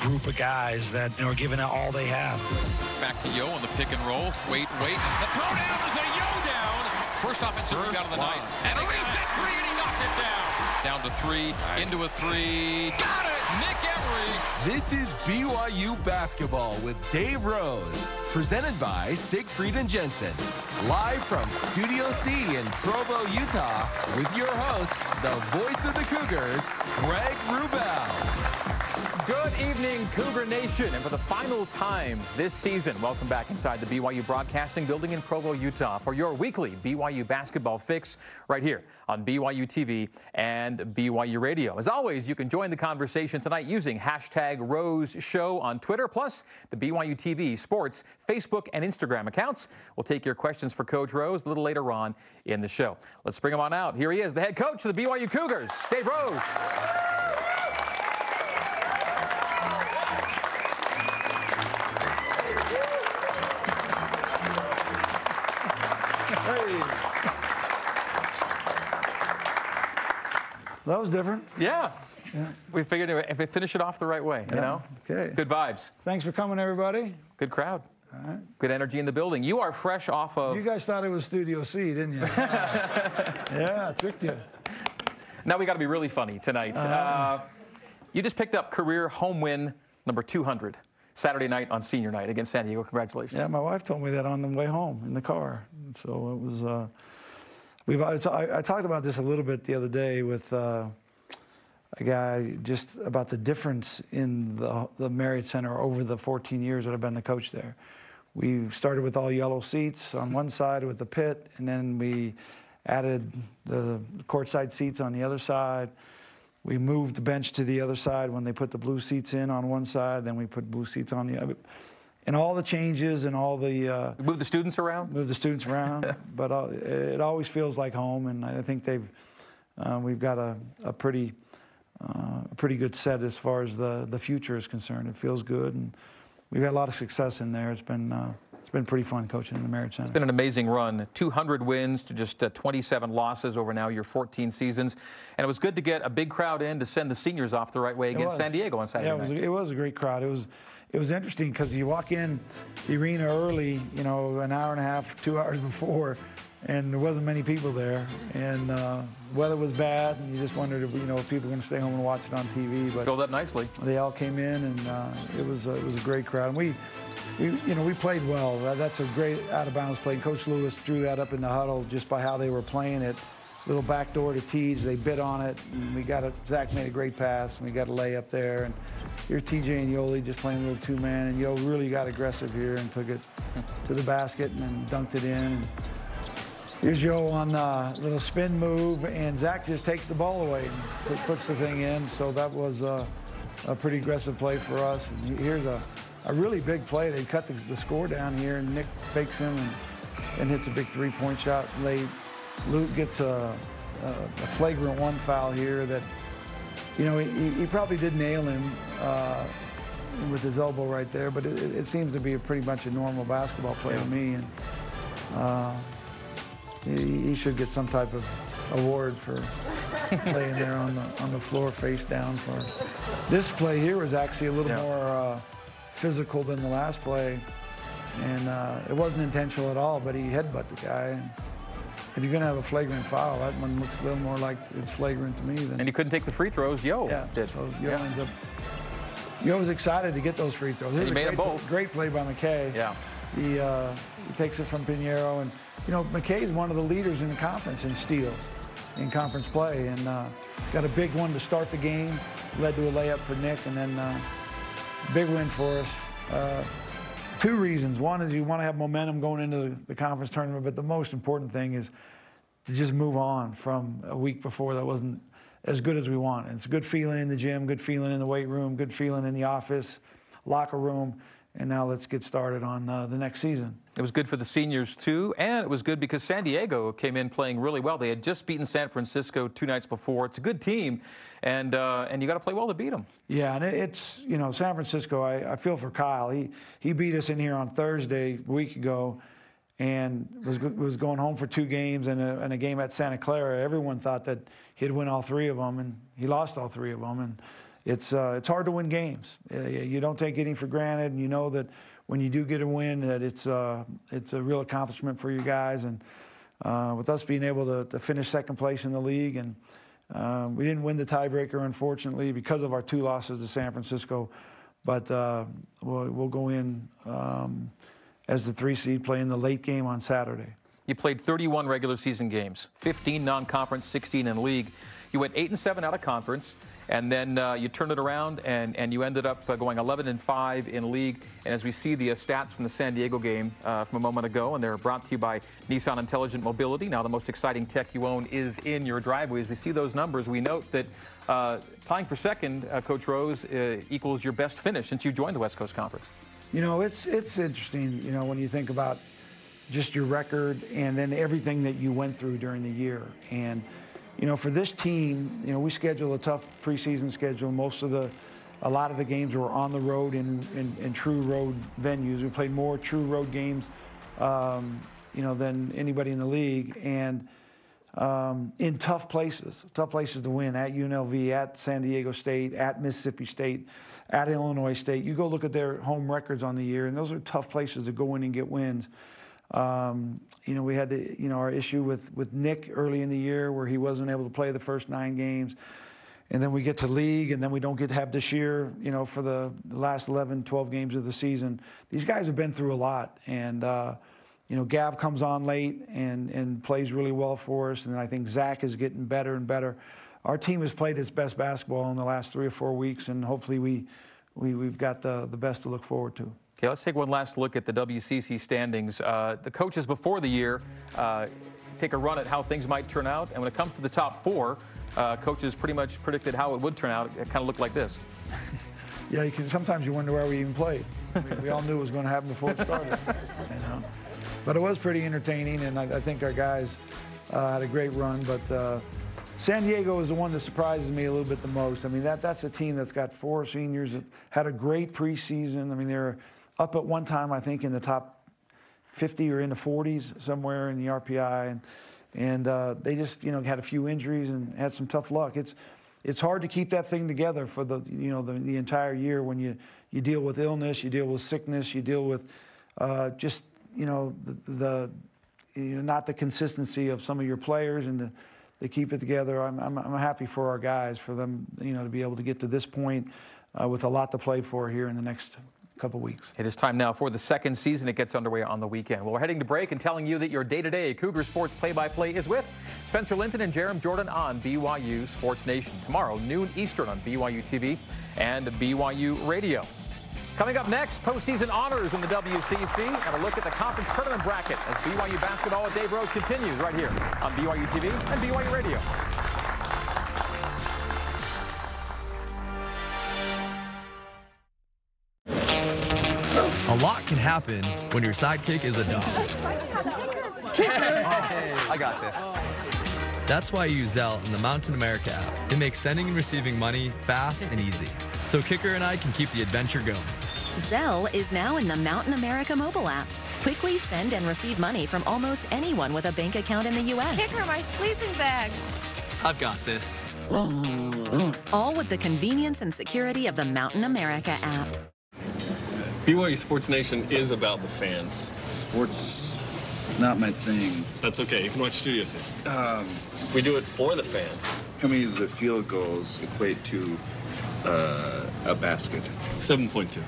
group of guys that are giving it all they have. Back to Yo on the pick and roll. Wait. The throw down is a Yo down. First offensive rebound of the night. And a reset three, and he knocked it down. Down to three, nice. Into a three. Got it! Nick Emery. This is BYU Basketball with Dave Rose. Presented by Siegfried and Jensen. Live from Studio C in Provo, Utah, with your host, the voice of the Cougars, Greg Wrubell. Good evening, Cougar Nation. And for the final time this season, welcome back inside the BYU Broadcasting building in Provo, Utah for your weekly BYU basketball fix right here on BYU TV and BYU Radio. As always, you can join the conversation tonight using hashtag Rose Show on Twitter, plus the BYU TV Sports Facebook and Instagram accounts. We'll take your questions for Coach Rose a little later on in the show. Let's bring him on out. Here he is, the head coach of the BYU Cougars, Dave Rose. That was different. Yeah. We figured if we finish it off the right way, you know? Okay. Good vibes. Thanks for coming, everybody. Good crowd. All right. Good energy in the building. You are fresh off of... You guys thought it was Studio C, didn't you? Yeah, I tricked you. Now we got to be really funny tonight. You just picked up career home win number 200 Saturday night on senior night against San Diego. Congratulations. Yeah, my wife told me that on the way home in the car. And so it was... I talked about this a little bit the other day with a guy just about the difference in the Marriott Center over the 14 years that I've been the coach there. We started with all yellow seats on one side with the pit, and then we added the courtside seats on the other side. We moved the bench to the other side when they put the blue seats in on one side, then we put blue seats on the other. And all the changes and all the... move the students around? Move the students around. But it always feels like home, and I think we've got a pretty good set as far as the future is concerned. It feels good, and we've had a lot of success in there. It's been pretty fun coaching in the Marriott Center. It's been an amazing run. 200 wins to just 27 losses over now your 14 seasons. And it was good to get a big crowd in to send the seniors off the right way against San Diego on Saturday night. It was a great crowd. It was interesting because you walk in the arena early, an hour and a half, 2 hours before, and there wasn't many people there. And weather was bad, and you just wondered if people were going to stay home and watch it on TV. But filled up nicely. They all came in, and it was a great crowd. And we played well. That's a great out-of-bounds play. Coach Lewis drew that up in the huddle just by how they were playing it. Little backdoor to Teej, they bit on it, and we got it. Zach made a great pass, and we got a layup there. And here's TJ and Yoli just playing a little two-man, and Yo really got aggressive here and took it to the basket and then dunked it in. And here's Yo on a little spin move, and Zach just takes the ball away and puts the thing in. So that was a pretty aggressive play for us. And here's a really big play. They cut the score down here, and Nick fakes him and hits a big three-point shot late. Luke gets a flagrant one foul here that, he probably did nail him with his elbow right there, but it seems to be pretty much a normal basketball play to me. And he should get some type of award for playing there on the floor face down. For this play here was actually a little more physical than the last play, and it wasn't intentional at all, but he headbutted the guy. And if you're going to have a flagrant foul, that one looks a little more like it's flagrant to me than. And he couldn't take the free throws. Yo did. So Yo was excited to get those free throws. He made them both. Great play by McKay. Yeah. He takes it from Pinheiro, and McKay is one of the leaders in the conference in steals, in conference play, and got a big one to start the game. Led to a layup for Nick, and then big win for us. Two reasons. One is you want to have momentum going into the conference tournament, but the most important thing is to just move on from a week before that wasn't as good as we want. And it's a good feeling in the gym, good feeling in the weight room, good feeling in the office, locker room, and now let's get started on the next season. It was good for the seniors, too, and it was good because San Diego came in playing really well. They had just beaten San Francisco 2 nights before. It's a good team, and you got to play well to beat them. Yeah, and it's, San Francisco, I feel for Kyle. He beat us in here on Thursday a week ago and was going home for 2 games and a game at Santa Clara. Everyone thought that he'd win all 3 of them, and he lost all 3 of them. it's hard to win games. You don't take anything for granted, and you know that when you do get a win, that it's a real accomplishment for you guys. And with us being able to finish second place in the league, and we didn't win the tiebreaker, unfortunately, because of our 2 losses to San Francisco. But we'll go in as the 3 seed, playing the late game on Saturday. You played 31 regular season games, 15 non-conference, 16 in league. You went 8-7 out of conference, and then you turned it around, and you ended up going 11-5 in league. And as we see the stats from the San Diego game from a moment ago, and they're brought to you by Nissan Intelligent Mobility. Now the most exciting tech you own is in your driveway. As we see those numbers, we note that tying for second, Coach Rose, equals your best finish since you joined the West Coast Conference. You know, it's interesting, you know, when you think about just your record and then everything that you went through during the year. And, you know, for this team, you know, we schedule a tough preseason schedule. A lot of the games were on the road in true road venues. We played more true road games, you know, than anybody in the league. And in tough places to win, at UNLV, at San Diego State, at Mississippi State, at Illinois State. You go look at their home records on the year, and those are tough places to go in and get wins. You know, we had our issue with Nick early in the year where he wasn't able to play the first 9 games. And then we get to league, and then we don't get to have this year, you know, for the last 11, 12 games of the season. These guys have been through a lot. And, you know, Gav comes on late and plays really well for us. And I think Zach is getting better and better. Our team has played its best basketball in the last 3 or 4 weeks, and hopefully we've got the best to look forward to. Okay, let's take one last look at the WCC standings. The coaches before the year take a run at how things might turn out, and when it comes to the top 4, coaches pretty much predicted how it would turn out. It kind of looked like this. Yeah, because sometimes you wonder where we even played. We all knew it was going to happen before it started. You know? But it was pretty entertaining, and I think our guys had a great run. But San Diego is the one that surprises me a little bit the most. I mean, that's a team that's got 4 seniors that had a great preseason. I mean, they're up at one time, I think, in the top 50 or in the 40s somewhere in the RPI, and they just, you know, had a few injuries and had some tough luck. It's hard to keep that thing together for the entire year when you deal with illness, you deal with sickness, you deal with just, you know, not the consistency of some of your players, and to keep it together. I'm happy for our guys, for them, you know, to be able to get to this point with a lot to play for here in the next couple weeks. It is time now for the second season. It gets underway on the weekend. Well, we're heading to break and telling you that your day-to-day Cougar Sports play-by-play is with Spencer Linton and Jerem Jordan on BYU Sports Nation. Tomorrow, noon Eastern on BYU TV and BYU Radio. Coming up next, postseason honors in the WCC and a look at the conference tournament bracket as BYU Basketball with Dave Rose continues right here on BYU TV and BYU Radio. A lot can happen when your sidekick is a dog. I got this. That's why you use Zelle in the Mountain America app. It makes sending and receiving money fast and easy, so Kicker and I can keep the adventure going. Zelle is now in the Mountain America mobile app. Quickly send and receive money from almost anyone with a bank account in the U.S. Kicker, my sleeping bag. I've got this. All with the convenience and security of the Mountain America app. BYU Sports Nation is about the fans. Sports, not my thing. That's okay. You can watch Studio City. We do it for the fans. How many of the field goals equate to a basket? 7.2.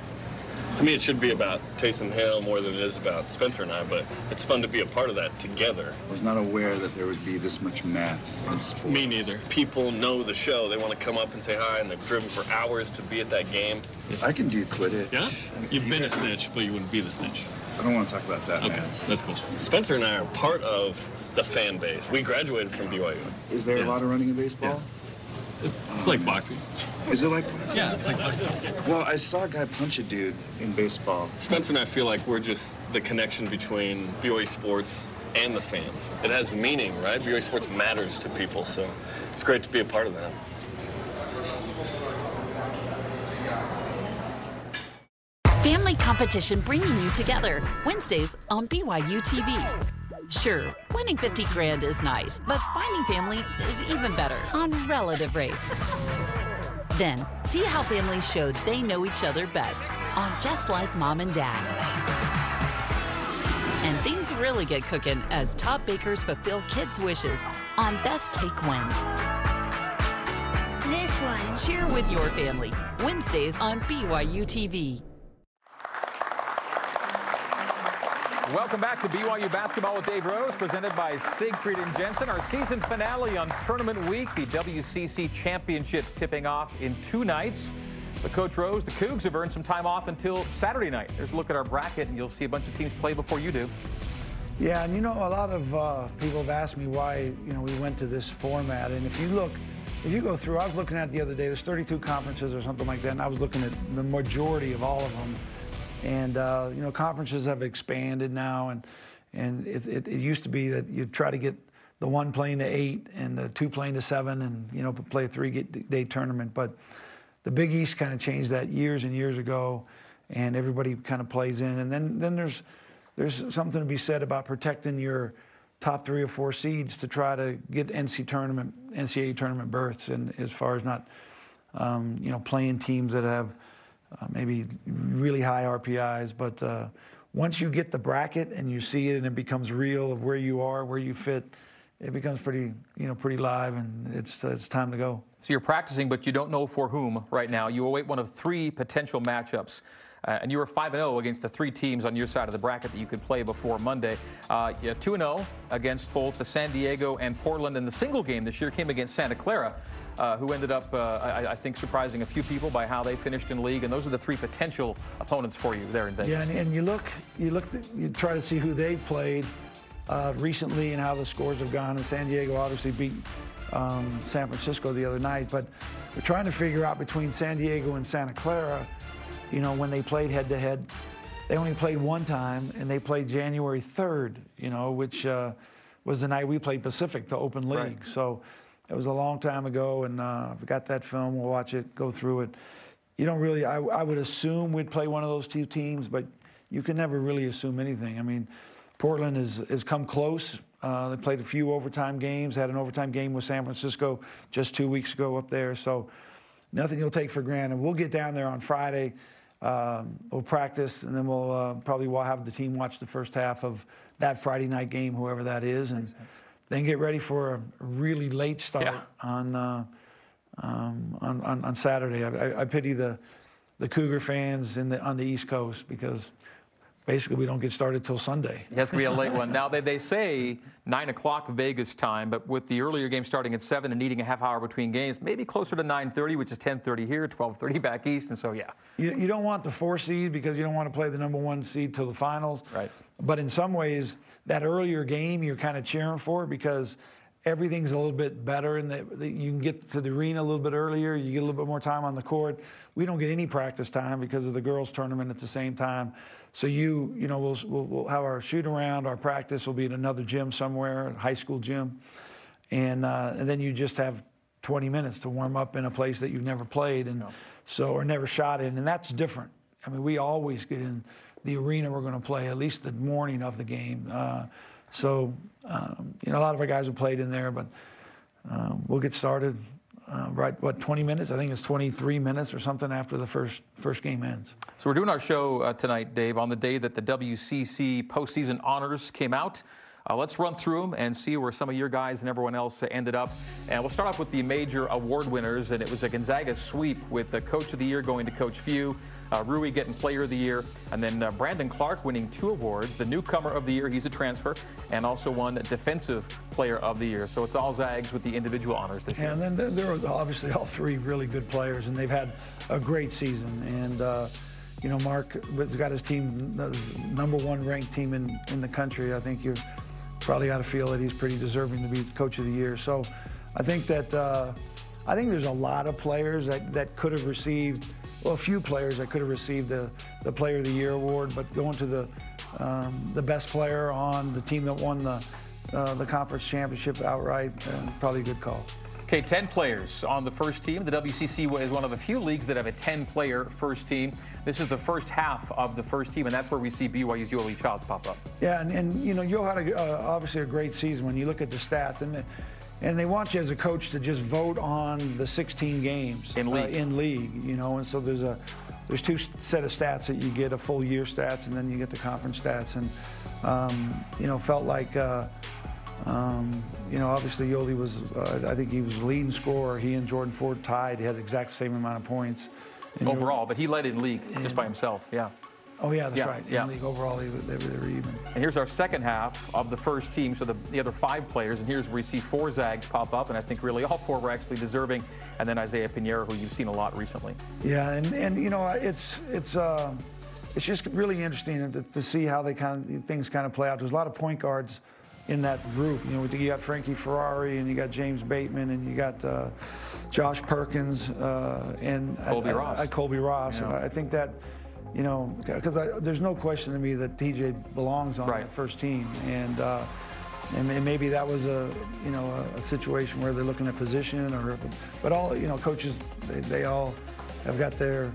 To me, it should be about Taysom Hill more than it is about Spencer and I, but it's fun to be a part of that together. I was not aware that there would be this much math in sports. Me neither. People know the show. They want to come up and say hi, and they've driven for hours to be at that game. I can do Quidditch. Yeah? You've been a snitch, but you wouldn't be the snitch. I don't want to talk about that, Okay, man. that's cool. Spencer and I are part of the fan base. We graduated from BYU. Is there a lot of running in baseball? Yeah. It's like boxing. Is it like boxing? Yeah, it's like boxing. Well, I saw a guy punch a dude in baseball. Spencer and I feel like we're just the connection between BYU Sports and the fans. It has meaning, right? BYU Sports matters to people, so it's great to be a part of that. Family competition bringing you together. Wednesdays on BYU TV. Sure, winning 50 grand is nice, but finding family is even better on Relative Race. Then, see how families showed they know each other best on Just Like Mom and Dad. And things really get cooking as top bakers fulfill kids' wishes on Best Cake Wins. This one. Cheer with your family. Wednesdays on BYU TV. Welcome back to BYU Basketball with Dave Rose, presented by Siegfried and Jensen. Our season finale on tournament week, the WCC Championships tipping off in 2 nights. But Coach Rose, the Cougs have earned some time off until Saturday night. There's a look at our bracket, and you'll see a bunch of teams play before you do. Yeah, and a lot of people have asked me why, we went to this format. And if you go through, I was looking at it the other day, there's 32 conferences or something like that, and I was looking at the majority of all of them. And, conferences have expanded now, and it used to be that you'd try to get the 1 playing to 8 and the 2 playing to 7 and, play a 3-day tournament. But the Big East kind of changed that years and years ago, and everybody kind of plays in. And then there's something to be said about protecting your top 3 or 4 seeds to try to get NCAA tournament berths, and as far as not, playing teams that have maybe really high RPIs, but once you get the bracket and you see it and it becomes real of where you are, where you fit, it becomes pretty live, and it's time to go. So you're practicing, but you don't know for whom right now. You await one of 3 potential matchups. And you were 5-0 against the 3 teams on your side of the bracket that you could play before Monday. 2-0 against both the San Diego and Portland, and the single game this year came against Santa Clara, who ended up, I think, surprising a few people by how they finished in league. And those are the 3 potential opponents for you there in Vegas. Yeah, and you try to see who they've played recently and how the scores have gone. And San Diego obviously beat San Francisco the other night, but we're trying to figure out between San Diego and Santa Clara, when they played head-to-head, they only played 1 time, and they played January 3rd, which was the night we played Pacific to open league. Right. So it was a long time ago, and I've got that film. We'll watch it, go through it. You don't really, I would assume we'd play one of those 2 teams, but you can never really assume anything. I mean, Portland has come close. They played a few overtime games, had an overtime game with San Francisco just 2 weeks ago up there. So nothing you'll take for granted. We'll get down there on Friday. We'll practice, and then we'll have the team watch the first half of that Friday night game, whoever that is, and then get ready for a really late start on Saturday. I pity the Cougar fans on the East Coast, because basically we don't get started till Sunday. It has to be a late one. Now, they say 9 o'clock Vegas time, but with the earlier game starting at 7 and needing a half hour between games, maybe closer to 9:30, which is 10:30 here, 12:30 back east, and so, yeah. You don't want the 4 seed, because you don't want to play the number 1 seed till the finals. Right. But in some ways, that earlier game you're kind of cheering for, because everything's a little bit better, and you can get to the arena a little bit earlier. You get a little bit more time on the court. We don't get any practice time because of the girls' tournament at the same time. So we'll have our shoot around. Our practice will be at another gym somewhere, a high school gym, and then you just have 20 minutes to warm up in a place that you've never played or never shot in, and that's different. I mean, we always get in the arena we're going to play at least the morning of the game. A lot of our guys have played in there, but we'll get started. 20 minutes? I think it's 23 minutes or something after the first game ends. So we're doing our show tonight, Dave, on the day that the WCC postseason honors came out. Let's run through them and see where some of your guys and everyone else ended up. And we'll start off with the major award winners, and it was a Gonzaga sweep with the Coach of the Year going to Coach Few, Rui getting Player of the Year, and then Brandon Clark winning 2 awards, the Newcomer of the Year, he's a transfer, and also won Defensive Player of the Year. So it's all Zags with the individual honors this year. And then there were obviously all 3 really good players, and they've had a great season. And Mark has got his team, number 1 ranked team in the country. I think you've probably got to feel that he's pretty deserving to be Coach of the Year. So I think that there's a lot of players that could have received, a few players that could have received the Player of the Year award, but going to the best player on the team that won the conference championship outright, probably a good call. Okay, 10 players on the first team. The WCC is one of the few leagues that have a 10-player first team. This is the first half of the first team, and that's where we see BYU's Yoeli Childs pop up. Yeah, and Yo had obviously a great season when you look at the stats. And and they want you as a coach to just vote on the 16 games in league, you know. And so there's two set of stats that you get, a full year stats, and then you get the conference stats. And you know, felt like you know, obviously Yoli was, I think he was the leading scorer. He and Jordan Ford tied. He had the exact same amount of points overall, but he led in league just by himself. Yeah. Oh yeah, that's right. Yeah. In league overall, they were even. And here's our second half of the first team, so the other 5 players. And here's where we see 4 Zags pop up, and I think really all 4 were actually deserving. And then Isaiah Pinheiro, who you've seen a lot recently. Yeah, and you know, it's just really interesting to see how things kind of play out. There's a lot of point guards in that group. You know, you got Frankie Ferrari, and you got James Bateman, and you got Josh Perkins, and Colby Ross. Yeah. And I think that, you know, because there's no question to me that TJ belongs on that first team, and maybe that was a situation where they're looking at position, but all, you know, coaches, they all have got their,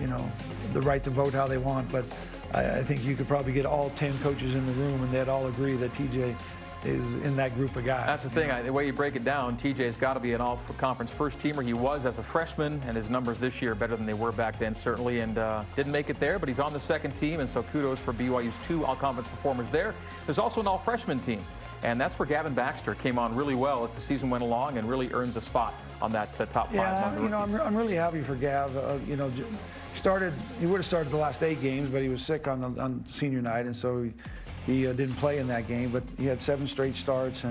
you know, the right to vote how they want. But I think you could probably get all 10 coaches in the room, and they'd all agree that TJ is in that group of guys. That's the thing. The way you break it down, TJ's got to be an all-conference first teamer. He was as a freshman, and his numbers this year are better than they were back then, certainly, and didn't make it there, but he's on the second team, and so kudos for BYU's 2 all-conference performers there. There's also an all-freshman team, and that's where Gavin Baxter came on really well as the season went along and really earns a spot on that top 5. Yeah, you know, I'm really happy for Gav. You know, he would have started the last 8 games, but he was sick on senior night, and so he didn't play in that game. But he had 7 straight starts,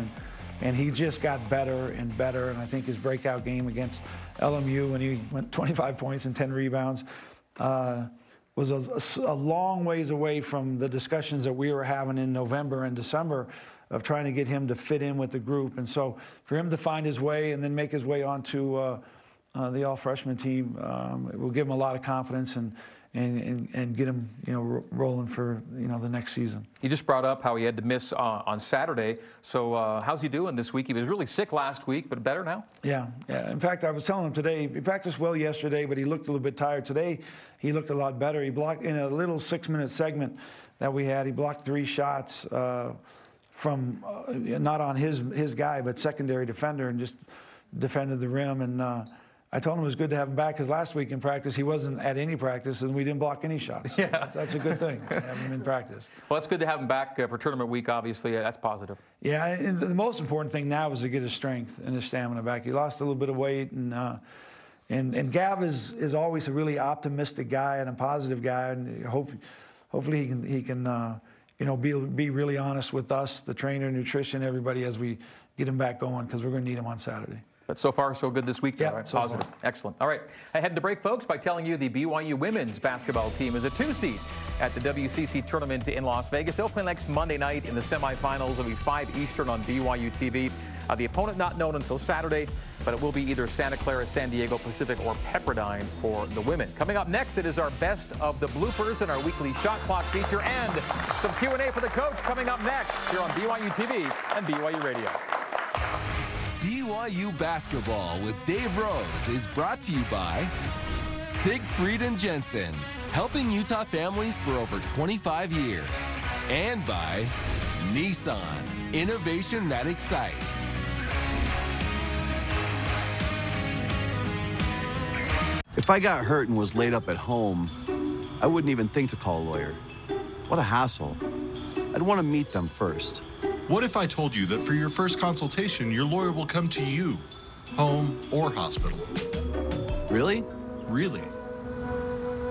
and he just got better and better. And I think his breakout game against LMU, when he went 25 points and 10 rebounds, was a long ways away from the discussions that we were having in November and December of trying to get him to fit in with the group. And so for him to find his way and then make his way onto the all-freshman team, it will give him a lot of confidence and get him, you know, rolling for, you know, the next season. You just brought up how he had to miss on Saturday. So how's he doing this week? He was really sick last week, but better now? Yeah. In fact, I was telling him today, he practiced well yesterday, but he looked a little bit tired. Today, he looked a lot better. He blocked in a little 6-minute segment that we had. He blocked 3 shots from not on his guy, but secondary defender, and just defended the rim. And I told him it was good to have him back, because last week in practice he wasn't at any practice and we didn't block any shots. Yeah. That's a good thing to have him in practice. Well, it's good to have him back for tournament week, obviously. That's positive. Yeah, and the most important thing now is to get his strength and his stamina back. He lost a little bit of weight, and Gav is always a really optimistic guy and a positive guy, and hopefully he can you know, be really honest with us, the trainer, nutrition, everybody, as we get him back going, because we're going to need him on Saturday. But so far, so good this week, though, yeah, right? So positive. far. Excellent. All right. I head to break, folks, by telling you the BYU women's basketball team is a 2-seed at the WCC tournament in Las Vegas. They'll play next Monday night in the semifinals. It'll be 5 Eastern on BYU TV. The opponent not known until Saturday, but it will be either Santa Clara, San Diego Pacific, or Pepperdine for the women. Coming up next, it is our best of the bloopers and our weekly shot clock feature, and some Q&A for the coach coming up next here on BYU TV and BYU Radio. BYU Basketball with Dave Rose is brought to you by Siegfried & Jensen, helping Utah families for over 25 years. And by Nissan, innovation that excites. If I got hurt and was laid up at home, I wouldn't even think to call a lawyer. What a hassle. I'd want to meet them first. What if I told you that for your first consultation, your lawyer will come to you, home or hospital? Really? Really.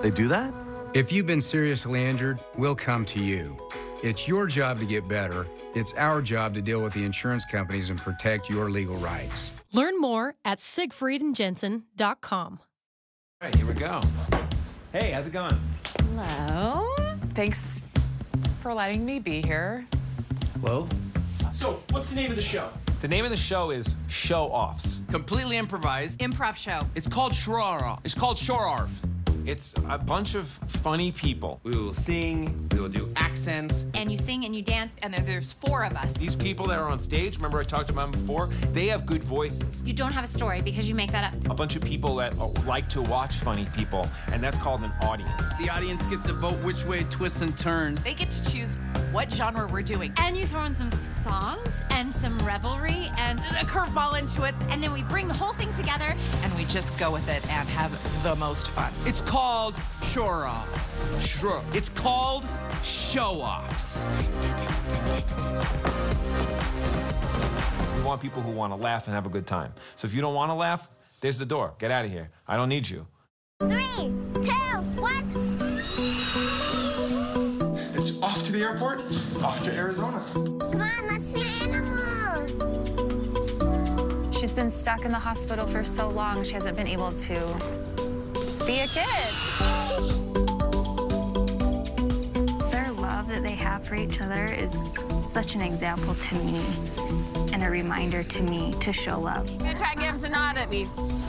They do that? If you've been seriously injured, we'll come to you. It's your job to get better. It's our job to deal with the insurance companies and protect your legal rights. Learn more at SiegfriedandJensen.com. All right, here we go. Hey, how's it going? Hello. Thanks for letting me be here. Hello? So, what's the name of the show? The name of the show is Show Offs. Completely improvised. Improv show. It's called Shorarf. It's called Shorarf. It's a bunch of funny people. We will sing, we will do accents. And you sing and you dance, and there's 4 of us. These people that are on stage, remember I talked about them before, they have good voices. You don't have a story because you make that up. A bunch of people that like to watch funny people, and that's called an audience. The audience gets to vote which way it twists and turns. They get to choose what genre we're doing. And you throw in some songs and some revelry and A curveball into it, then we bring the whole thing together. and we just go with it and have the most fun. It's called show-off. It's called show-offs. We want people who want to laugh and have a good time. So if you don't want to laugh, there's the door. Get out of here. I don't need you. 3, 2, 1. It's off to the airport, off to Arizona. Come on, let's see animals. She's been stuck in the hospital for so long, she hasn't been able to be a kid. Their love that they have for each other is such an example to me and a reminder to me to show love. I'm gonna try and get him to nod at me.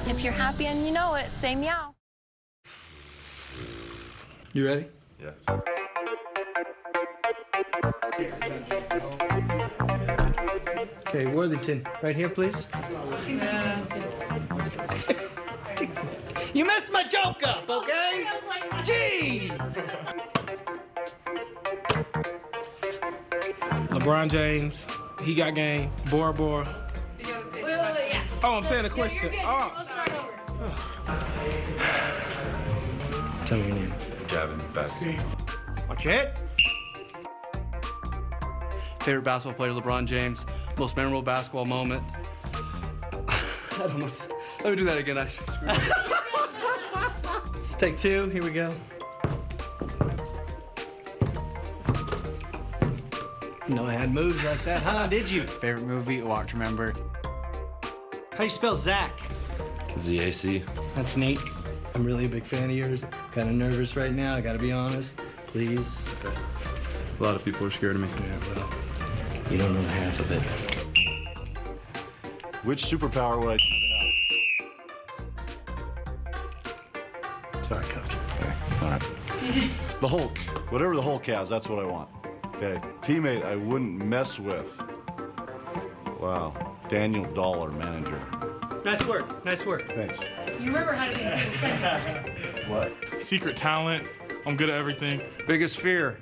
If you're happy and you know it, say meow. You ready? Yeah. Okay, Worthington, right here, please. You messed my joke up, okay? Jeez! LeBron James, he got game. Bora Bora. Wait, yeah. Oh, I'm saying a question. You're good. Oh. We'll start over. Tell me your name. Gavin Basketball. Watch it. Favorite basketball player, LeBron James. Most memorable basketball moment. I don't know. Let me do that again. Let's take 2. Here we go. No, I had moves like that, huh? Did you? Favorite movie, Walk to Remember. How do you spell Zach? ZAC. That's neat. I'm really a big fan of yours. Kind of nervous right now, I gotta be honest. Please. Okay. A lot of people are scared of me. Yeah, well, you don't know half of it. Which superpower would I Sorry, Coach. Okay, all right. The Hulk. Whatever the Hulk has, that's what I want. Okay. Teammate I wouldn't mess with. Wow. Daniel Dollar, manager. Nice work. Nice work. Thanks. You remember how to do it. What? Secret talent. I'm good at everything. Biggest fear,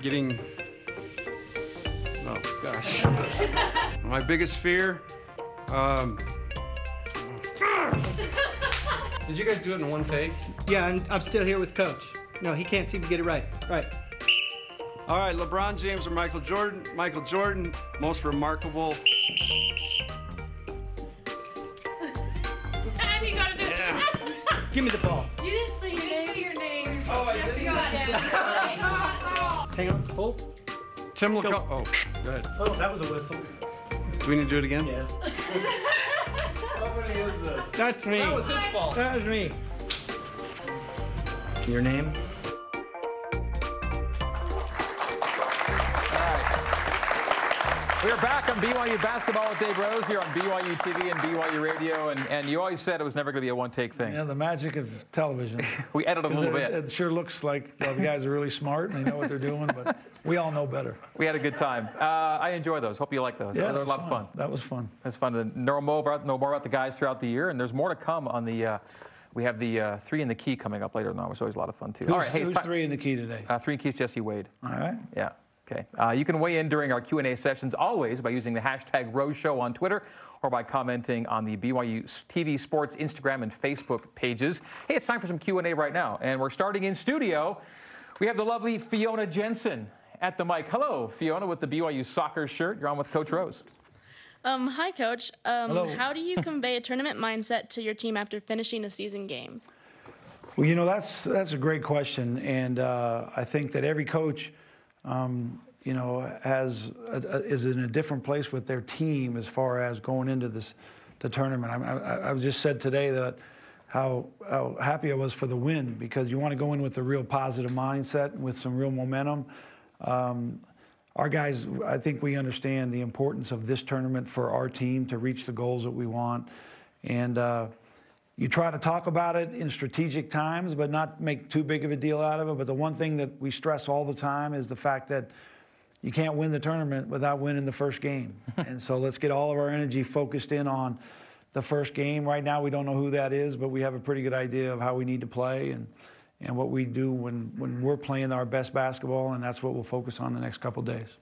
getting. Oh gosh. My biggest fear. Did you guys do it in one take? Yeah, I'm still here with Coach. No, he can't seem to get it right. Right. All right, LeBron James or Michael Jordan? Michael Jordan, most remarkable. And you gotta do it. Give me the ball. You didn't say your name. Oh, I didn't? Hang on, hold. Tim Let's go. LeCon. Oh, go ahead. Oh, that was a whistle. Do we need to do it again? Yeah. How many is this? That's me. That was his fault. That was me. Your name? We are back on BYU Basketball with Dave Rose here on BYU TV and BYU Radio, and you always said it was never going to be a one-take thing. Yeah, the magic of television. We edited a little bit. It sure looks like the guys are really smart and they know what they're doing, but we all know better. We had a good time. I enjoy those. Hope you like those. Yeah, They were a lot of fun. That was fun. It's fun to know more about the guys throughout the year, and there's more to come on the. We have the 3 in the Key coming up later on, which is always a lot of fun too. Who's, All right, hey, who's 3 in the Key today? 3 in the Key is Jesse Wade. All right. Yeah. Okay. You can weigh in during our Q&A sessions always by using the hashtag Rose Show on Twitter or by commenting on the BYU TV Sports Instagram and Facebook pages. Hey, it's time for some Q&A right now, and we're starting in studio. We have the lovely Fiona Jensen at the mic. Hello, Fiona, with the BYU soccer shirt. You're on with Coach Rose. Hi, Coach. Hello. How do you convey a tournament mindset to your team after finishing a season game? Well, you know, that's a great question, and I think that every coach, you know, is in a different place with their team as far as going into the tournament. I just said today that how happy I was for the win, because you want to go in with a real positive mindset, with some real momentum. Our guys, I think we understand the importance of this tournament for our team to reach the goals that we want. And, you try to talk about it in strategic times, but not make too big of a deal out of it. But the one thing that we stress all the time is the fact that you can't win the tournament without winning the first game. And so let's get all of our energy focused in on the first game. Right now, we don't know who that is, but we have a pretty good idea of how we need to play and what we do when we're playing our best basketball, and that's what we'll focus on the next couple of days.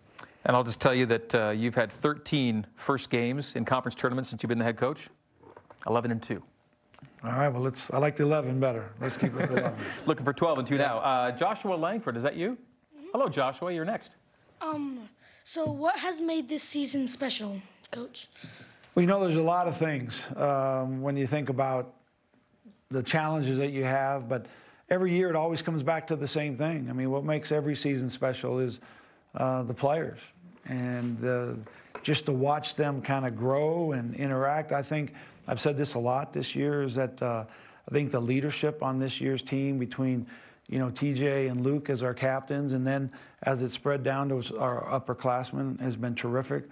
And I'll just tell you that you've had 13 first games in conference tournaments since you've been the head coach, 11-2. All right, well, I like the 11 better. Let's keep it with the 11. Looking for 12-2 now. Joshua Langford, is that you? Hello, Joshua, you're next. So what has made this season special, Coach? Well, you know, there's a lot of things when you think about the challenges that you have, but every year it always comes back to the same thing. I mean, what makes every season special is the players, and just to watch them kind of grow and interact. I think I've said this a lot this year, is that I think the leadership on this year's team between, you know, TJ and Luke as our captains, and then as it spread down to our upperclassmen, has been terrific.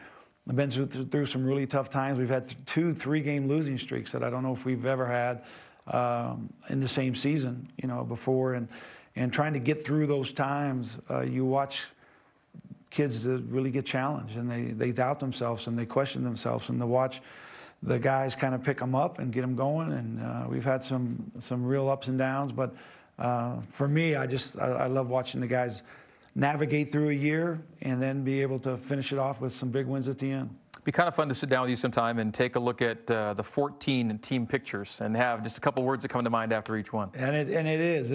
I've been through some really tough times. We've had 2 3-game losing streaks that I don't know if we've ever had in the same season, you know, before. And trying to get through those times, you watch kids that really get challenged, and they doubt themselves and they question themselves, and to watch the guys kind of pick them up and get them going. And we've had some real ups and downs, but for me, I love watching the guys navigate through a year and then be able to finish it off with some big wins at the end. It'd be kind of fun to sit down with you sometime and take a look at the 14 team pictures and have just a couple words that come to mind after each one. And it is.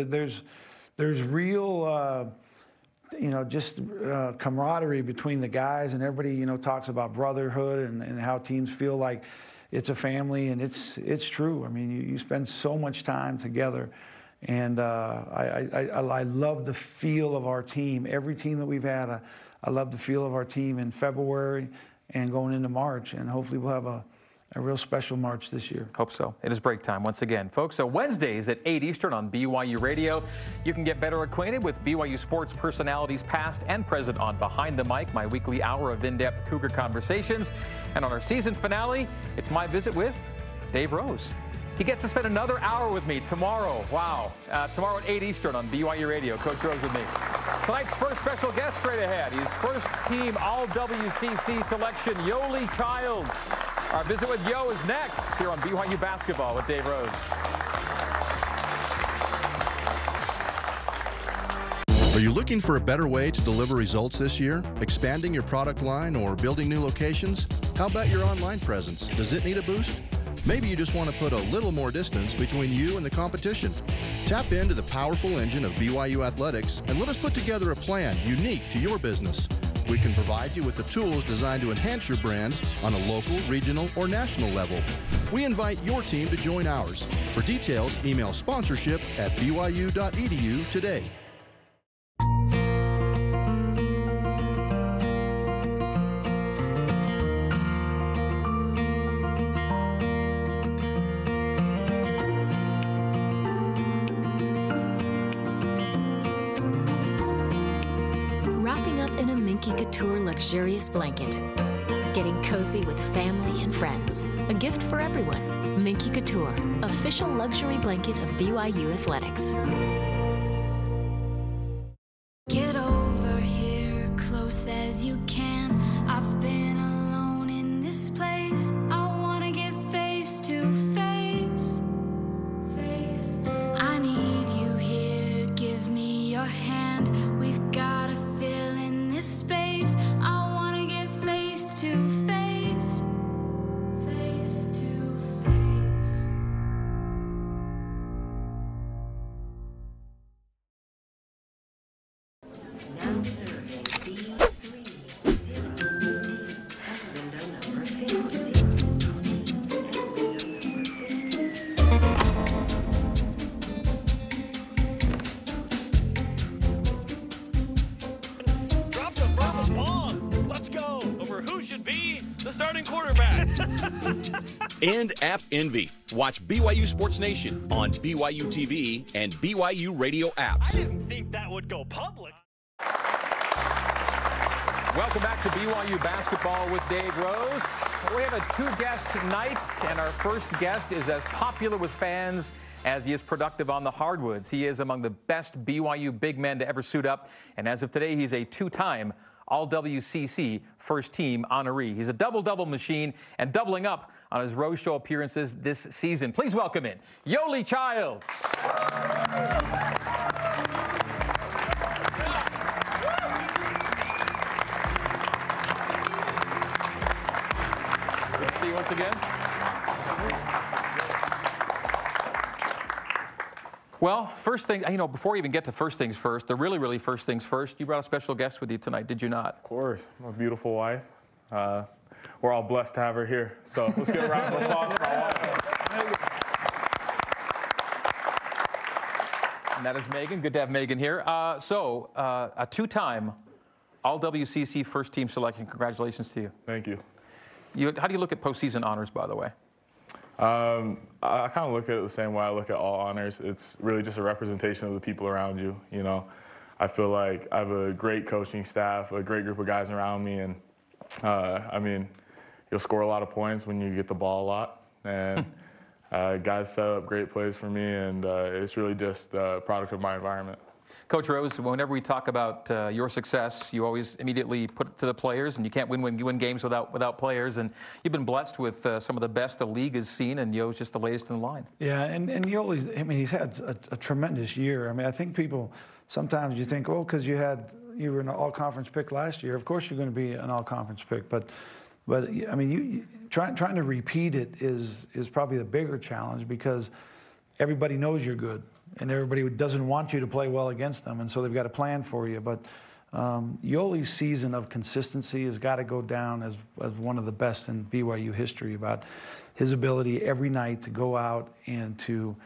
There's real, you know, just camaraderie between the guys, and everybody, you know, talks about brotherhood and how teams feel like it's a family, and it's true. I mean, you spend so much time together. And I love the feel of our team. Every team that we've had, I love the feel of our team in February and going into March. And hopefully we'll have a real special March this year. Hope so. It is break time once again, folks. So Wednesdays at 8 Eastern on BYU Radio, you can get better acquainted with BYU sports personalities past and present on Behind the Mic, my weekly hour of in-depth Cougar conversations. And on our season finale, it's my visit with Dave Rose. He gets to spend another hour with me tomorrow. Wow. Tomorrow at 8 Eastern on BYU Radio. Coach Rose with me. Tonight's first special guest straight ahead. He's first team All-WCC selection, Yoli Childs. Our visit with Yo is next here on BYU Basketball with Dave Rose. Are you looking for a better way to deliver results this year? Expanding your product line or building new locations? How about your online presence? Does it need a boost? Maybe you just want to put a little more distance between you and the competition. Tap into the powerful engine of BYU Athletics and let us put together a plan unique to your business. We can provide you with the tools designed to enhance your brand on a local, regional, or national level. We invite your team to join ours. For details, email sponsorship@byu.edu today. Luxurious blanket. Getting cozy with family and friends. A gift for everyone. Minky Couture, official luxury blanket of BYU Athletics. Get over here, close as you can. I've been alone in this place. I wanna get face to face. I need you here, give me your hand. We've gotta fill in this space. I wanna get face to face. Face to face. End app envy. Watch BYU Sports Nation on BYU TV and BYU Radio apps. I didn't think that would go public. Welcome back to BYU Basketball with Dave Rose. We have a two-guest night, and our first guest is as popular with fans as he is productive on the hardwoods. He is among the best BYU big men to ever suit up, and as of today, he's a two-time All-WCC first-team honoree. He's a double-double machine and doubling up on his Rose Show appearances this season. Please welcome in Yoeli Childs. See you once again. Well, first thing, before we even get to first things first, the really first things first, you brought a special guest with you tonight, did you not? Of course, my beautiful wife. We're all blessed to have her here. So let's get a round of applause for our wife. And that is Megan. Good to have Megan here. A two-time All-WCC first-team selection. Congratulations to you. Thank you. How do you look at postseason honors, by the way? I kind of look at it the same way I look at all honors. It's really just a representation of the people around you. You know, I feel like I have a great coaching staff, a great group of guys around me, and I mean, you'll score a lot of points when you get the ball a lot, and guys set up great plays for me, and it's really just a product of my environment. Coach Rose, whenever we talk about your success, you always immediately put it to the players, and you can't win games without players. And you've been blessed with some of the best the league has seen, and Yo's just the latest in line. Yeah, and Yoeli, I mean, he's had a tremendous year. I mean, I think people sometimes you think, oh, because you were an all-conference pick last year, of course you're going to be an all-conference pick. But I mean, trying to repeat it is probably the bigger challenge because everybody knows you're good. And everybody doesn't want you to play well against them, and so they've got a plan for you. But Yoeli's season of consistency has got to go down as one of the best in BYU history about his ability every night to go out and to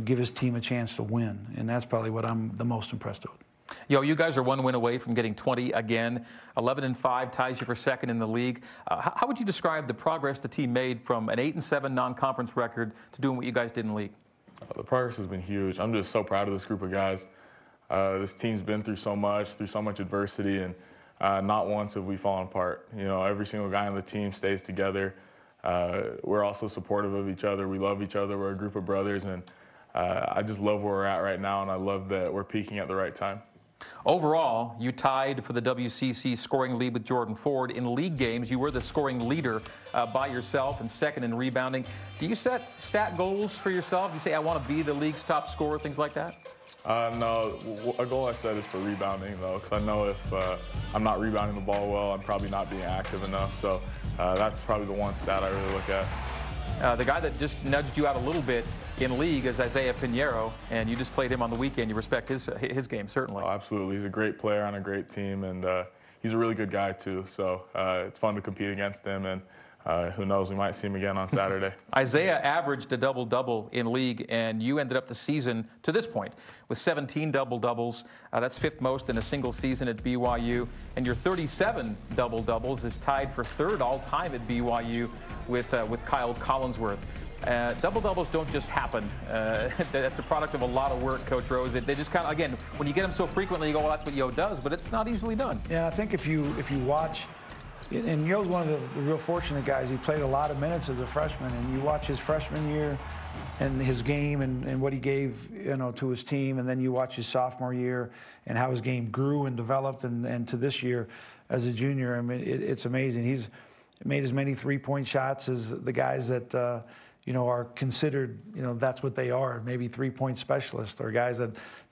give his team a chance to win. And that's probably what I'm the most impressed with. Yo, you guys are one win away from getting 20 again. 11-5 ties you for second in the league. How would you describe the progress the team made from an 8-7 non-conference record to doing what you guys did in the league? The progress has been huge. I'm just so proud of this group of guys. This team's been through so much adversity, and not once have we fallen apart. You know, every single guy on the team stays together. We're also supportive of each other. We love each other. We're a group of brothers, and I just love where we're at right now, and I love that we're peaking at the right time. Overall, you tied for the WCC scoring lead with Jordan Ford. In league games, you were the scoring leader by yourself and second in rebounding. Do you set stat goals for yourself? Do you say, I want to be the league's top scorer, things like that? No, a goal I set is for rebounding, though, because I know if I'm not rebounding the ball well, I'm probably not being active enough. So that's probably the one stat I really look at. The guy that just nudged you out a little bit in league is Isaiah Pinheiro, and you just played him on the weekend. You respect his game, certainly. Oh, absolutely. He's a great player on a great team, and he's a really good guy, too. So it's fun to compete against him, and who knows, we might see him again on Saturday. Isaiah averaged a double-double in league, and you ended up the season to this point with 17 double-doubles. That's fifth most in a single season at BYU, and your 37 double-doubles is tied for third all-time at BYU with Kyle Collinsworth. Double-doubles don't just happen. That's a product of a lot of work, Coach Rose. They just kind of, again, when you get them so frequently, you go, well, that's what Yo does, but it's not easily done. Yeah, I think if you watch, and Yo's one of the real fortunate guys. He played a lot of minutes as a freshman, and you watch his freshman year and his game and what he gave, to his team, and then you watch his sophomore year and how his game grew and developed, and to this year as a junior. I mean, it's amazing. He's made as many three-point shots as the guys that are considered, that's what they are, maybe three-point specialists, or guys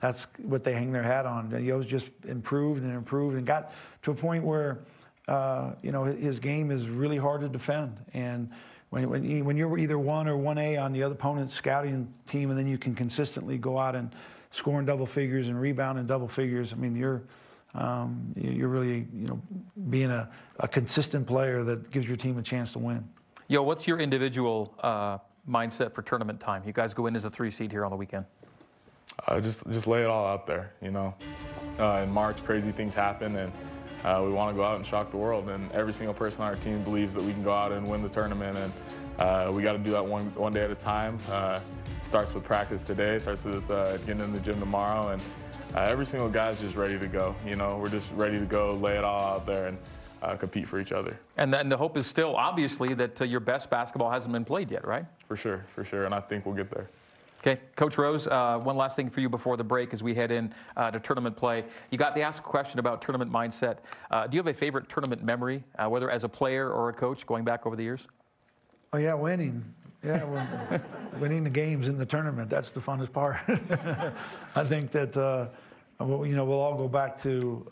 that's what they hang their hat on. Yo's just improved and got to a point where, his game is really hard to defend. And when you're either 1 or 1A on the other opponent's scouting team, and then you can consistently go out and score in double figures and rebound in double figures, I mean, you're really, being a consistent player that gives your team a chance to win. Yo, what's your individual mindset for tournament time? You guys go in as a 3 seed here on the weekend. Just lay it all out there, In March, crazy things happen, and we want to go out and shock the world. And every single person on our team believes that we can go out and win the tournament, and we got to do that one day at a time. Starts with practice today, starts with getting in the gym tomorrow, and every single guy's just ready to go. We're just ready to go, lay it all out there, and compete for each other. And then the hope is still, obviously, that your best basketball hasn't been played yet, right? For sure, and I think we'll get there. Okay, Coach Rose, one last thing for you before the break as we head in to tournament play. You got to ask a question about tournament mindset. Do you have a favorite tournament memory, whether as a player or a coach, going back over the years? Oh, yeah, winning. Yeah, winning the games in the tournament, that's the funnest part. I think that, we'll all go back to,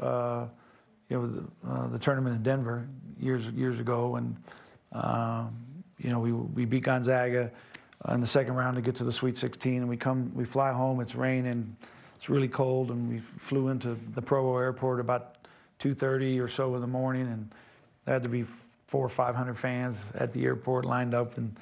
the tournament in Denver years ago, and, we beat Gonzaga in the second round to get to the Sweet 16, and we fly home, it's raining, it's really cold, and we flew into the Provo airport about 2:30 or so in the morning, and there had to be 400 or 500 fans at the airport lined up, and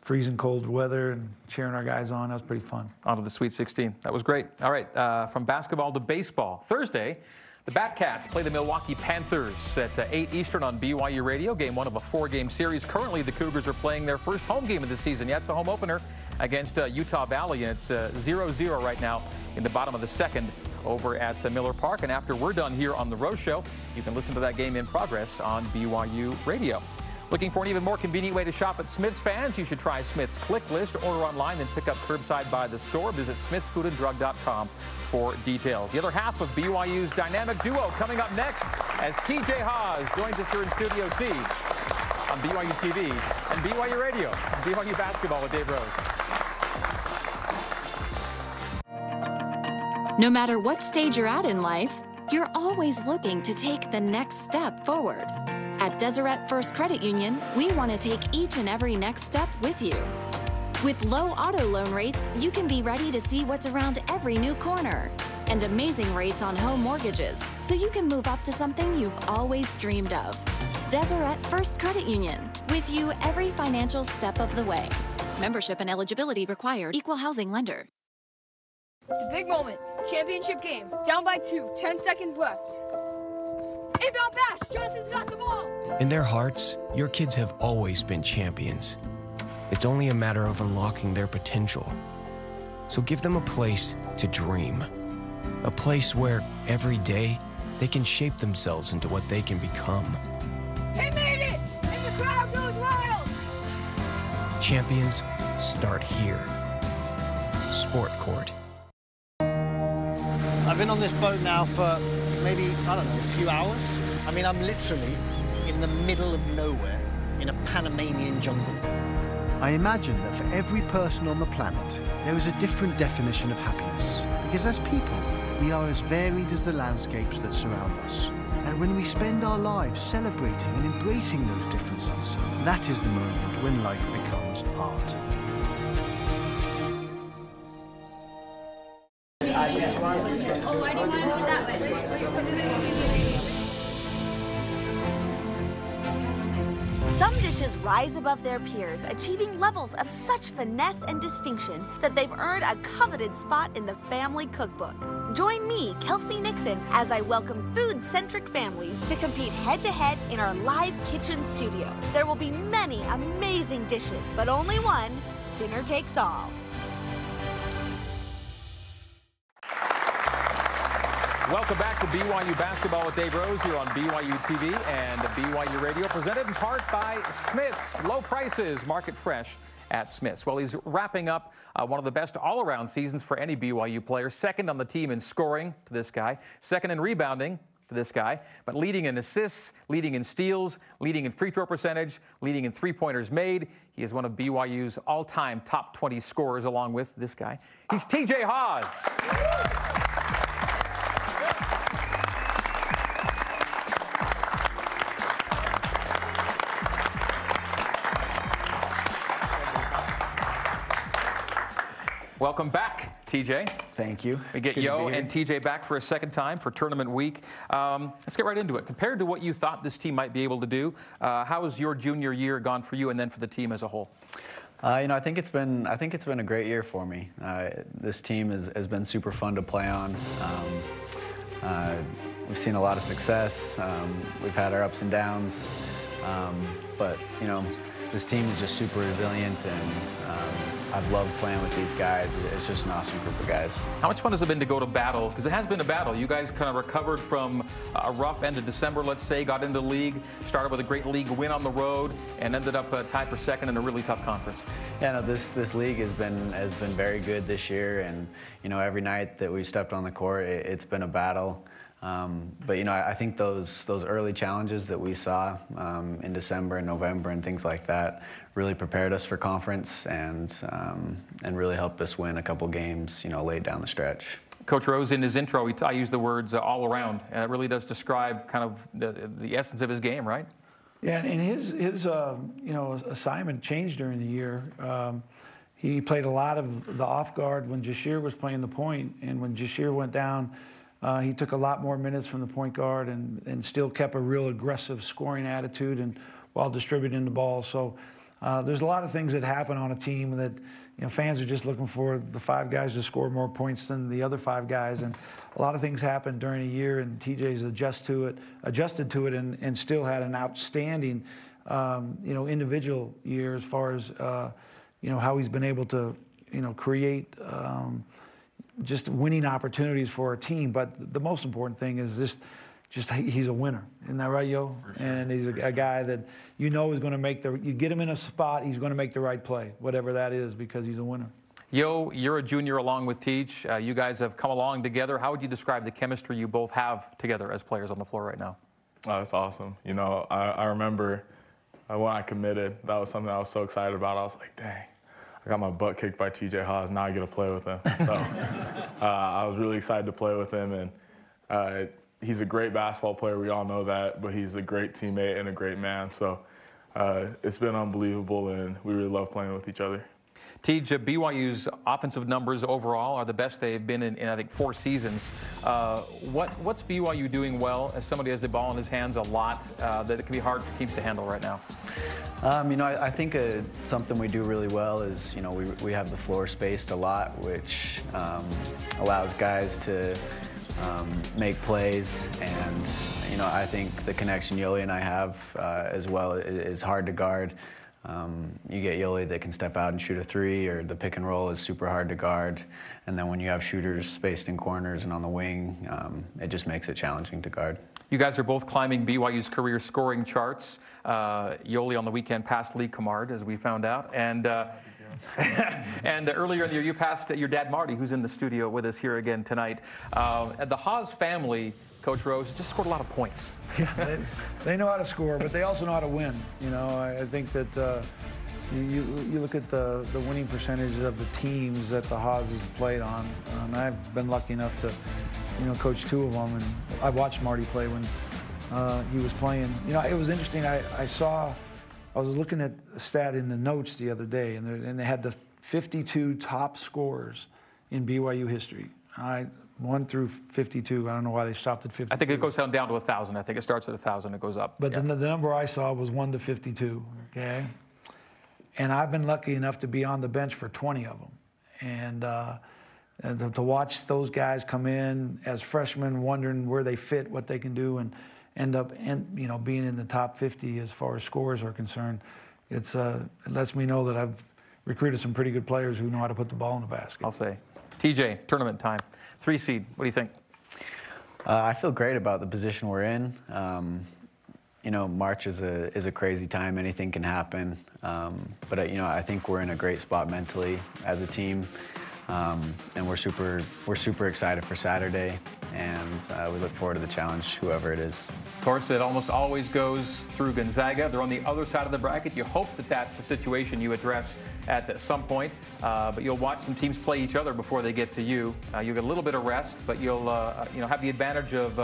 freezing cold weather and cheering our guys on. That was pretty fun. On to the Sweet 16. That was great. All right, from basketball to baseball. Thursday, the Batcats play the Milwaukee Panthers at 8 Eastern on BYU Radio. Game 1 of a 4-game series. Currently, the Cougars are playing their first home game of the season. Yeah, it's the home opener against Utah Valley, and it's 0-0 right now in the bottom of the second over at Miller Park. And after we're done here on the Rose Show, you can listen to that game in progress on BYU Radio. Looking for an even more convenient way to shop at Smith's fans? You should try Smith's Click List. Order online and pick up curbside by the store. Visit smithsfoodanddrug.com for details. The other half of BYU's dynamic duo coming up next as TJ Haas joins us here in Studio C on BYU TV and BYU Radio, BYU Basketball with Dave Rose. No matter what stage you're at in life, you're always looking to take the next step forward. At Deseret First Credit Union, we want to take each and every next step with you. With low auto loan rates, you can be ready to see what's around every new corner. And amazing rates on home mortgages, so you can move up to something you've always dreamed of. Deseret First Credit Union, with you every financial step of the way. Membership and eligibility required. Equal housing lender. The big moment, championship game, down by 2, 10 seconds left. Inbound pass, Johnson's got the ball. In their hearts, your kids have always been champions. It's only a matter of unlocking their potential. So give them a place to dream. A place where, every day, they can shape themselves into what they can become. They made it! And the crowd goes wild! Champions start here. Sport Court. I've been on this boat now for maybe, I don't know, a few hours. I mean, I'm literally in the middle of nowhere in a Panamanian jungle. I imagine that for every person on the planet, there is a different definition of happiness. Because as people, we are as varied as the landscapes that surround us. And when we spend our lives celebrating and embracing those differences, that is the moment when life becomes art. Oh, why do you want to put that way? Some dishes rise above their peers, achieving levels of such finesse and distinction that they've earned a coveted spot in the family cookbook. Join me, Kelsey Nixon, as I welcome food-centric families to compete head-to-head in our live kitchen studio. There will be many amazing dishes, but only one. Dinner takes all. Welcome back to BYU Basketball with Dave Rose here on BYU TV and BYU Radio, presented in part by Smith's. Low prices, market fresh at Smith's. Well, he's wrapping up one of the best all-around seasons for any BYU player. Second on the team in scoring to this guy. Second in rebounding to this guy. But leading in assists, leading in steals, leading in free throw percentage, leading in three-pointers made. He is one of BYU's all-time top 20 scorers along with this guy. He's TJ Haas. Welcome back, TJ. Thank you. We get Yo and TJ back for a second time for tournament week. Let's get right into it. Compared to what you thought this team might be able to do, how has your junior year gone for you and then for the team as a whole? I think it's been a great year for me. This team has been super fun to play on. We've seen a lot of success. We've had our ups and downs, but this team is just super resilient, and I've loved playing with these guys. It's just an awesome group of guys. How much fun has it been to go to battle? Because it has been a battle. You guys kind of recovered from a rough end of December, let's say, got into the league, started with a great league win on the road, and ended up tied for second in a really tough conference. Yeah, no, this league has been very good this year, and you know, every night that we stepped on the court, it's been a battle. But you know, I think those early challenges that we saw in December and November and things like that really prepared us for conference and really helped us win a couple games, you know, late down the stretch. Coach Rose, in his intro, I used the words all around, and it really does describe kind of the essence of his game, right? Yeah, and his you know, assignment changed during the year. He played a lot of the off guard when Jashir was playing the point, and when Jashir went down, he took a lot more minutes from the point guard and still kept a real aggressive scoring attitude and while distributing the ball. So there's a lot of things that happen on a team that, you know, fans are just looking for the 5 guys to score more points than the other 5 guys, and a lot of things happen during a year, and TJ's adjusted to it and still had an outstanding you know, individual year as far as you know, how he's been able to, you know, create just winning opportunities for our team. But the most important thing is just he's a winner. Isn't that right, Yo? Sure. And he's a guy that you know is going to make you get him in a spot, he's going to make the right play, whatever that is, because he's a winner. Yo, you're a junior along with Teach. You guys have come along together. How would you describe the chemistry you both have together as players on the floor right now? Oh, that's awesome. You know, I remember when I committed, that was something I was so excited about. I was like, dang, I got my butt kicked by TJ Haas. Now I get to play with him. So I was really excited to play with him. And he's a great basketball player. We all know that. But he's a great teammate and a great man. So it's been unbelievable, and we really love playing with each other. TJ, BYU's offensive numbers overall are the best they've been in I think, 4 seasons. What's BYU doing well as somebody has the ball in his hands a lot that it can be hard for teams to handle right now? You know, I think something we do really well is, you know, we have the floor spaced a lot, which allows guys to make plays, and you know, I think the connection Yoli and I have as well is hard to guard. You get Yoli that can step out and shoot a 3, or the pick and roll is super hard to guard. And then when you have shooters spaced in corners and on the wing, it just makes it challenging to guard. You guys are both climbing BYU's career scoring charts. Yoli on the weekend passed Lee Kamard, as we found out. And and earlier in the year, you passed your dad, Marty, who's in the studio with us here again tonight. The Haas family, Coach Rose, just scored a lot of points. Yeah, they know how to score, but they also know how to win. You know, I think that you look at the winning percentages of the teams that the Haas has played on, and I've been lucky enough to, you know, coach 2 of them, and I watched Marty play when he was playing. You know, it was interesting. I was looking at a stat in the notes the other day, and they had the 52 top scorers in BYU history. 1 through 52. I don't know why they stopped at 52. I think it goes down to 1,000. I think it starts at 1,000. It goes up. But yeah. the number I saw was 1 to 52. Okay, and I've been lucky enough to be on the bench for 20 of them, and to watch those guys come in as freshmen, wondering where they fit, what they can do, and end up you know, being in the top 50 as far as scores are concerned. It lets me know that I've recruited some pretty good players who know how to put the ball in the basket. I'll say. TJ, tournament time. 3 seed. What do you think? I feel great about the position we're in. You know, March is a crazy time. Anything can happen. But you know, I think we're in a great spot mentally as a team, and we're super excited for Saturday, and we look forward to the challenge, whoever it is. Of course, it almost always goes through Gonzaga. They're on the other side of the bracket. You hope that that's the situation you address at some point, but you'll watch some teams play each other before they get to you. You'll get a little bit of rest, but you'll you know, have the advantage of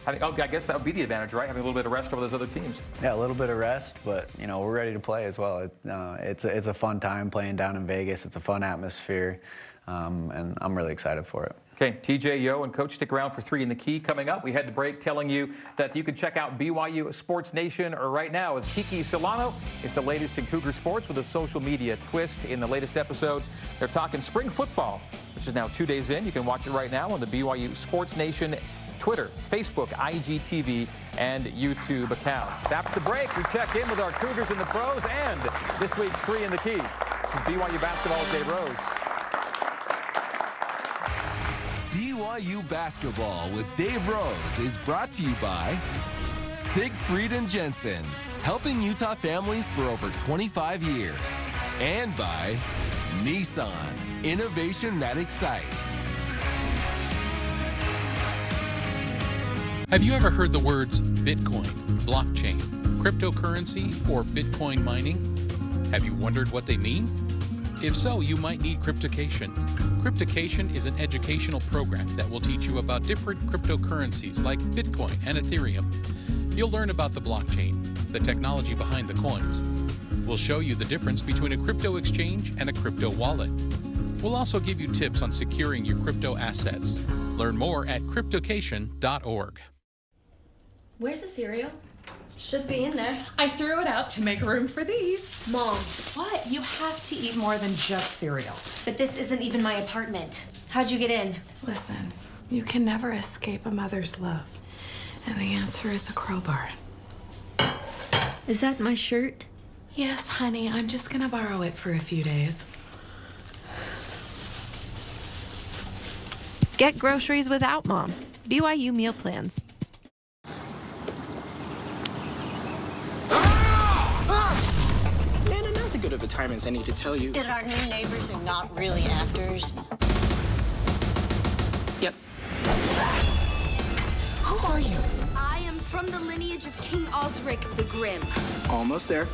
having, I guess that would be the advantage, right? Having a little bit of rest over those other teams. Yeah, a little bit of rest, but you know, we're ready to play as well. It's a fun time playing down in Vegas. It's a fun atmosphere, and I'm really excited for it. Okay, TJ, Yo, and Coach, stick around for 3 in the Key coming up. We had to break telling you that you can check out BYU Sports Nation right now with Kiki Solano. It's the latest in Cougar sports with a social media twist. In the latest episode, they're talking spring football, which is now 2 days in. You can watch it right now on the BYU Sports Nation Twitter, Facebook, IGTV, and YouTube accounts. After the break, we check in with our Cougars and the pros and this week's 3 in the Key. This is BYU Basketball with Dave Rose. BYU Basketball with Dave Rose is brought to you by Siegfried & Jensen, helping Utah families for over 25 years. And by Nissan, innovation that excites. Have you ever heard the words Bitcoin, blockchain, cryptocurrency, or Bitcoin mining? Have you wondered what they mean? If so, you might need Cryptocation. Cryptocation is an educational program that will teach you about different cryptocurrencies like Bitcoin and Ethereum. You'll learn about the blockchain, the technology behind the coins. We'll show you the difference between a crypto exchange and a crypto wallet. We'll also give you tips on securing your crypto assets. Learn more at cryptocation.org. Where's the cereal? Should be in there. I threw it out to make room for these. Mom. What? You have to eat more than just cereal. But this isn't even my apartment. How'd you get in? Listen, you can never escape a mother's love. And the answer is a crowbar. Is that my shirt? Yes, honey. I'm just gonna borrow it for a few days. Get groceries without Mom. BYU Meal Plans. Man, now's as good of a time as any to tell you that our new neighbors are not really actors. Yep. Who are you? I am from the lineage of King Osric the Grim. Almost there.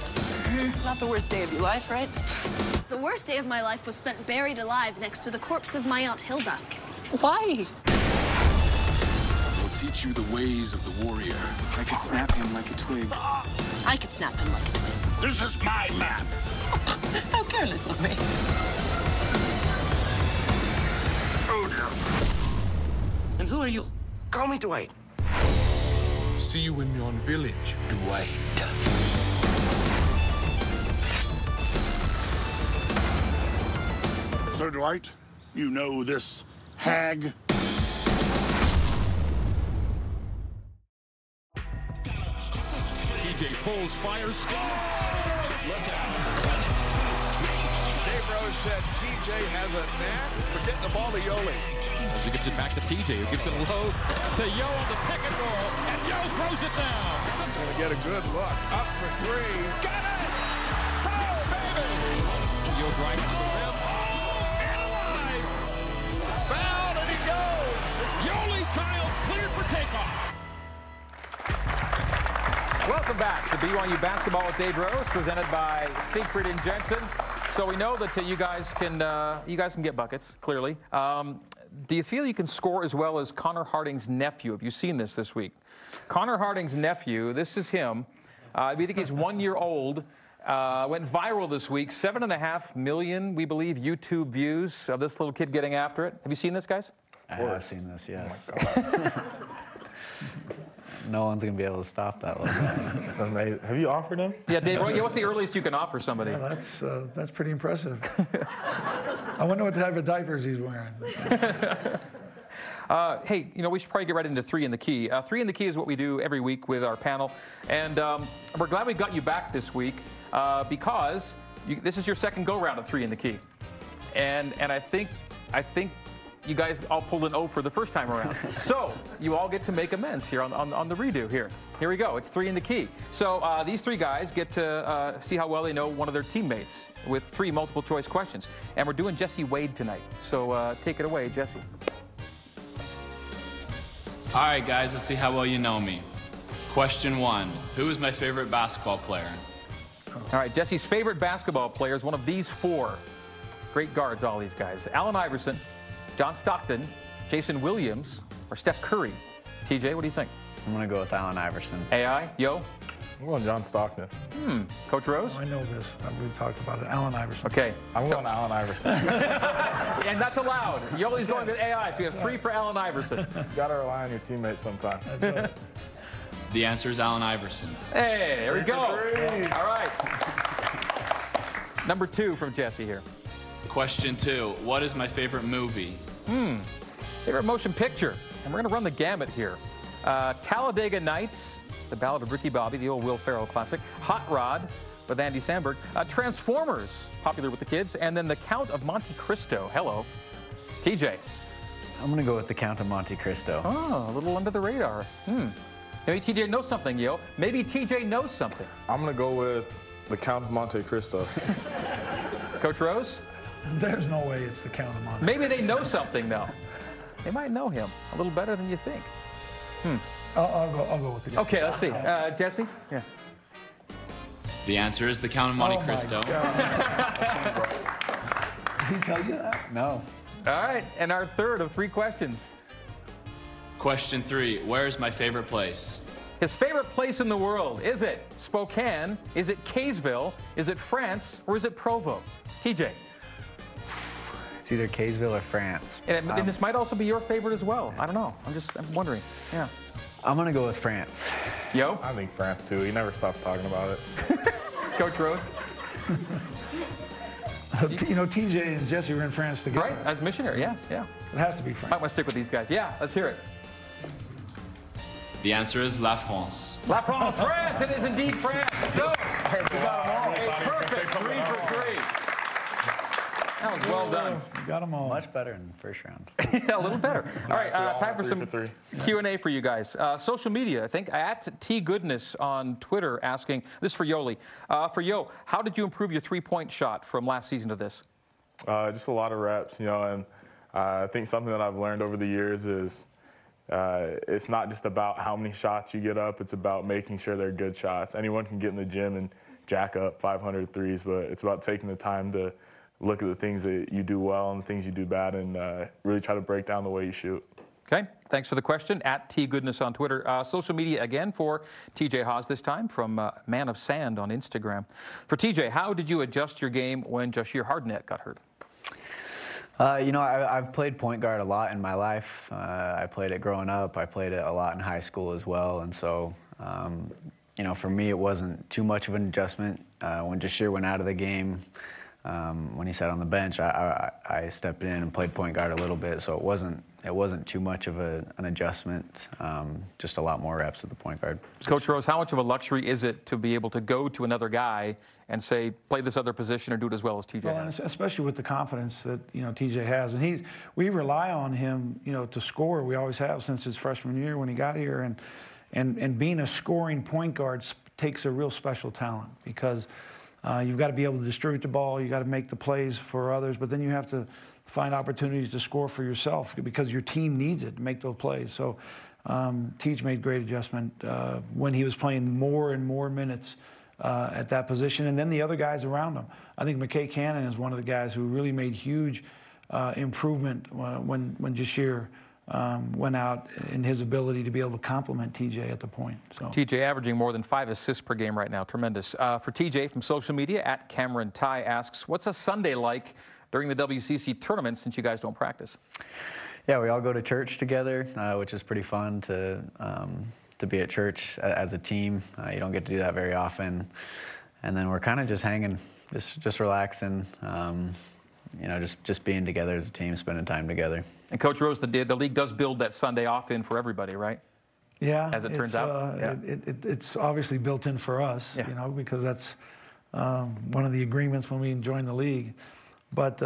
Not the worst day of your life, right? The worst day of my life was spent buried alive next to the corpse of my Aunt Hilda. Why? We'll teach you the ways of the warrior. I could snap him like a twig. I could snap him like a twig. This is my map. How careless of me. Oh, dear. And who are you? Call me Dwight. See you in yon village, Dwight. So, Dwight, you know this hag? TJ pulls, fires, scores! Look out. Dave Rose said TJ has a knack for getting the ball to Yoli. As he gives it back to TJ, who gives it low to Yo on the pick and roll, and Yo throws it down. He's going to get a good look. Up for three. Got it! Oh, baby! Yo's right to the rim. And alive! Foul, and he goes! Yoli Childs cleared for takeoff. Welcome back to BYU Basketball with Dave Rose, presented by Siegfried & Jensen. So we know that you guys can get buckets, clearly. Do you feel you can score as well as Connor Harding's nephew? Have you seen this week? Connor Harding's nephew, this is him. We think he's 1 year old. Went viral this week. 7.5 million, we believe, YouTube views of this little kid getting after it. Have you seen this, guys? I have seen this, yes. Oh my God. No one's going to be able to stop that little guy. It's amazing. Have you offered him? Yeah, Dave, what's the earliest you can offer somebody? Yeah, that's pretty impressive. I wonder what type of diapers he's wearing. Hey, we should probably get right into 3 in the Key. 3 in the Key is what we do every week with our panel. And we're glad we got you back this week because this is your second go-round of 3 in the Key. And I think you guys all pulled an O for the first time around. So you all get to make amends here on the redo here. Here we go. It's 3 in the Key. So these 3 guys get to see how well they know one of their teammates with 3 multiple choice questions. And we're doing Jesse Wade tonight. So take it away, Jesse. All right, guys, let's see how well you know me. Question 1, who is my favorite basketball player? All right, Jesse's favorite basketball player is one of these 4. Great guards, all these guys. Allen Iverson, John Stockton, Jason Williams, or Steph Curry. TJ, what do you think? I'm going to go with Allen Iverson. AI, Yo? I'm going John Stockton. Coach Rose? Oh, I know this. We talked about it. Allen Iverson. Okay. I'm going Allen Iverson. And that's allowed. Yoli's going with AI, so we have 3 for Allen Iverson. You got to rely on your teammates sometimes. That's right. The answer is Allen Iverson. Hey, there we go. All right. Number 2 from Jesse here. Question 2, what is my favorite movie? Favorite motion picture. And we're going to run the gamut here. Talladega Nights, The Ballad of Ricky Bobby, the old Will Ferrell classic. Hot Rod, with Andy Samberg. Transformers, popular with the kids. And then The Count of Monte Cristo. Hello. TJ. I'm going to go with The Count of Monte Cristo. Oh, a little under the radar. Maybe TJ knows something, Yo. Maybe TJ knows something. I'm going to go with The Count of Monte Cristo. Coach Rose? There's no way it's The Count of Monte. Maybe they know something, though. They might know him a little better than you think. I'll go with the Count. Okay, let's see. Jesse? Yeah. The answer is The Count of Monte Cristo. Did he tell you that? No. All right, and our third of 3 questions. Question 3, where is my favorite place? His favorite place in the world, is it Spokane, is it Kaysville, is it France, or is it Provo? TJ. It's either Kaysville or France. And this might also be your favorite as well. I don't know. I'm wondering. Yeah. I'm going to go with France. Yo? I think France, too. He never stops talking about it. Coach Rose? You know, TJ and Jesse were in France together. Right, as missionary, yes, yeah. It has to be France. Might want to stick with these guys. Yeah, let's hear it. The answer is La France. La France, France. It is indeed France. So, we got them all. A perfect 3 for 3. That was well done. Got them all. Much better in the first round. Yeah, a little better. All right, time for some Q&A for you guys. Social media, I think, at T Goodness on Twitter asking, this is for Yoli. For Yo, how did you improve your 3-point shot from last season to this? Just a lot of reps, you know, and I think something that I've learned over the years is it's not just about how many shots you get up, it's about making sure they're good shots. Anyone can get in the gym and jack up 500 threes, but it's about taking the time to look at the things that you do well and the things you do bad and really try to break down the way you shoot. Okay, thanks for the question. At T Goodness on Twitter. Social media again for TJ Haas this time from Man of Sand on Instagram. For TJ, how did you adjust your game when Jashir Hardnett got hurt? You know, I've played point guard a lot in my life. I played it growing up. I played it a lot in high school as well. And so, you know, for me, it wasn't too much of an adjustment. When Jashir went out of the game, when he sat on the bench, I stepped in and played point guard a little bit. So it wasn't too much of an adjustment. Just a lot more reps at the point guard position. Coach Rose, how much of a luxury is it to be able to go to another guy and say, play this other position or do it as well as TJ has? Especially with the confidence that, you know, TJ has. And we rely on him, you know, to score. We always have since his freshman year when he got here. And being a scoring point guard takes a real special talent because you've got to be able to distribute the ball. You got to make the plays for others, but then you have to find opportunities to score for yourself because your team needs it to make those plays. So Teach made great adjustment when he was playing more and more minutes at that position, and then the other guys around him. I think McKay Cannon is one of the guys who really made huge improvement when Jashir went out in his ability to be able to complement TJ at the point. So. TJ averaging more than 5 assists per game right now. Tremendous. For TJ from social media, at Cameron Ty asks, what's a Sunday like during the WCC tournament since you guys don't practice? Yeah, we all go to church together, which is pretty fun to be at church as a team. You don't get to do that very often. And then we're kind of just hanging, just relaxing, you know, just being together as a team, spending time together. And Coach Rose, the league does build that Sunday off in for everybody, right? Yeah. As it turns out. Yeah. It's obviously built in for us, you know, because that's one of the agreements when we joined the league. But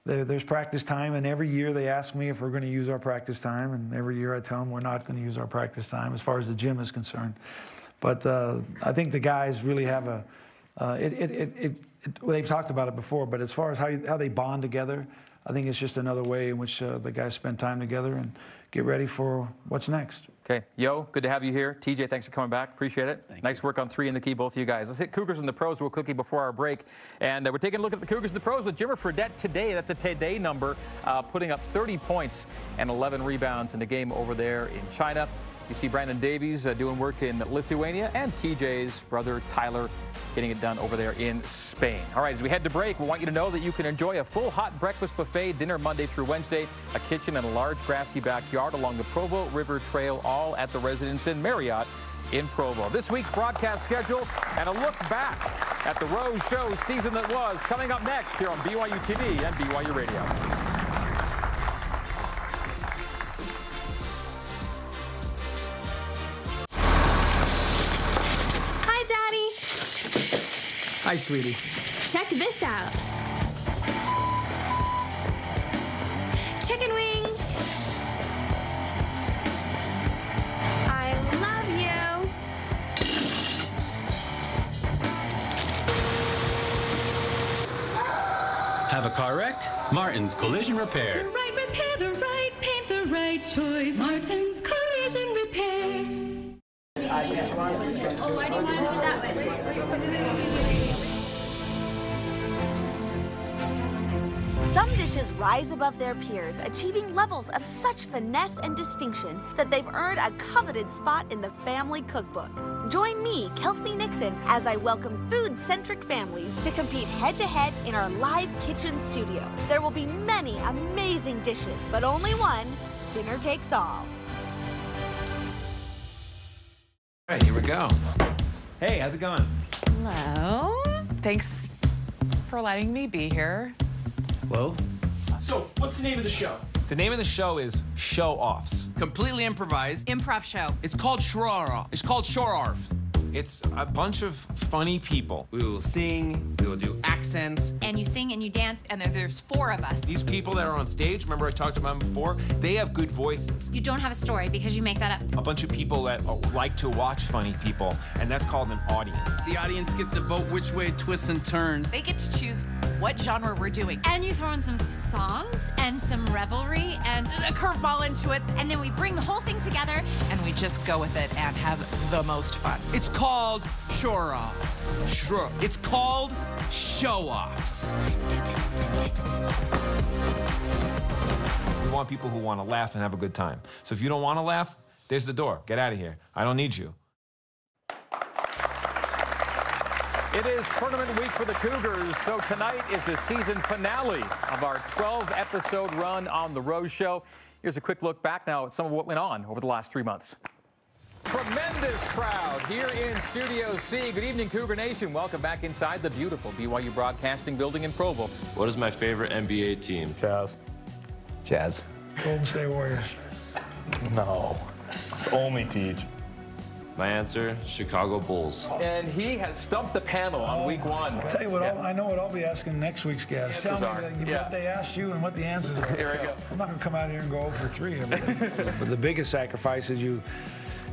there's practice time, and every year they ask me if we're going to use our practice time, and every year I tell them we're not going to use our practice time as far as the gym is concerned. But I think the guys really have they've talked about it before, but as far as how they bond together, I think it's just another way in which the guys spend time together and get ready for what's next. Okay. Yo, good to have you here. TJ, thanks for coming back. Appreciate it. Nice work on 3 in the key, both of you guys. Let's hit Cougars in the pros real quickly before our break. And we're taking a look at the Cougars in the pros with Jimmer Fredette today. That's a today number, putting up 30 points and 11 rebounds in the game over there in China. You see Brandon Davies doing work in Lithuania, and TJ's brother Tyler getting it done over there in Spain. All right, as we head to break, we want you to know that you can enjoy a full hot breakfast buffet, dinner Monday through Wednesday, a kitchen and a large grassy backyard along the Provo River Trail, all at the Residence Inn Marriott in Provo. This week's broadcast schedule and a look back at the Rose Show season that was, coming up next here on BYU TV and BYU Radio. Hi, sweetie. Check this out. Chicken wings. I love you. Have a car wreck? Martin's Collision Repair. The right repair, the right paint, the right choice. Martin's Collision Repair. Oh, why do you want to put it that way? Some dishes rise above their peers, achieving levels of such finesse and distinction that they've earned a coveted spot in the family cookbook. Join me, Kelsey Nixon, as I welcome food-centric families to compete head-to-head in our live kitchen studio. There will be many amazing dishes, but only one. Dinner takes all. All right, here we go. Hey, how's it going? Hello. Thanks for letting me be here. Hello? So, what's the name of the show? The name of the show is Show Offs. Completely improvised. Improv show. It's called Shorarf. It's called Shorarf. It's a bunch of funny people. We will sing, we will do accents. And you sing and you dance, and there's 4 of us. These people that are on stage, remember I talked about them before? They have good voices. You don't have a story because you make that up. A bunch of people that like to watch funny people, and that's called an audience. The audience gets to vote which way it twists and turns. They get to choose what genre we're doing. And you throw in some songs and some revelry and A curveball into it, and then we bring the whole thing together. and we just go with it and have the most fun. It's called Shorarf. It's called Show Offs. We want people who want to laugh and have a good time. So if you don't want to laugh, there's the door. Get out of here. I don't need you. It is tournament week for the Cougars, so tonight is the season finale of our 12-episode run on The Rose Show. Here's a quick look back now at some of what went on over the last 3 months. Tremendous crowd here in Studio C. Good evening, Cougar Nation. Welcome back inside the beautiful BYU Broadcasting building in Provo. What is my favorite NBA team? Jazz. Jazz. Golden State Warriors. No. It's only Teach. My answer, Chicago Bulls. And he has stumped the panel on week 1. I'll tell you what, I know what I'll be asking next week's guest. Tell me what they asked you and what the answers are. Here we go. I'm not going to come out here and go 0 for 3. But the biggest sacrifice is you